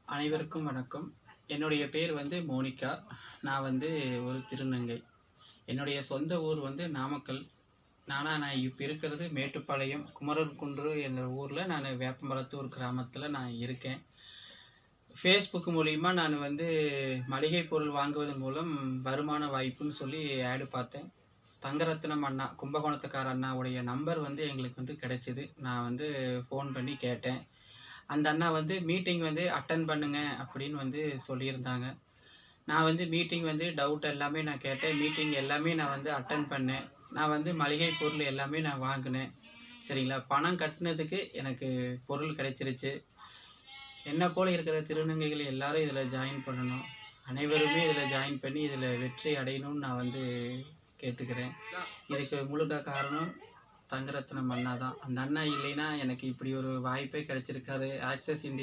அனைவருக்கும் வணக்கம். என்னுடைய பேர் வந்து மோனிகா. நான் வந்து ஒரு திருநங்கை. என்னுடைய சொந்த ஊர் வந்து நாமக்கல். நான் இப்ப இருக்கிறது மேட்டுப்பாளையம், குமரன் குன்று என்ற ஊர்ல வேப்பம்பலத்தூர் கிராமத்தில நான் இருக்கேன். Facebook மூலியமா நான் வந்து மளிகை பொருள் வாங்குவதன் மூலம் வருமான வாய்ப்புன்னு சொல்லி ஆட் பார்த்தேன். தங்கரத்தினம் அண்ணா, கும்பகோணத்துக்கார அண்ணாவுடைய நம்பர் வந்து எங்களுக்கு வந்து கிடைச்சது. நான் வந்து ஃபோன் பண்ணி கேட்டேன். அந்த அண்ணா வந்து மீட்டிங் வந்து அட்டெண்ட் பண்ணுங்க அப்படின்னு வந்து சொல்லியிருந்தாங்க. நான் வந்து மீட்டிங் வந்து டவுட் எல்லாமே நான் கேட்டேன். மீட்டிங் எல்லாமே நான் வந்து அட்டெண்ட் பண்ணேன். நான் வந்து மளிகை பொருள் எல்லாமே நான் வாங்குனேன். சரிங்களா? பணம் கட்டுனதுக்கு எனக்கு பொருள் கிடைச்சிருச்சு. என்ன போல இருக்கிற திருநங்கைகள் எல்லாரும் இதில ஜாயின் பண்ணணும். அனைவருமே இதில ஜாயின் பண்ணி இதில வெற்றி அடையணும்னு நான் வந்து கேட்டுக்கிறேன். இதுக்கு முழுக்க காரணம் தங்கரத்னம் அண்ணா தான். அந்த அண்ணா இல்லைன்னா எனக்கு இப்படி ஒரு வாய்ப்பே கிடைச்சிருக்காது. Access India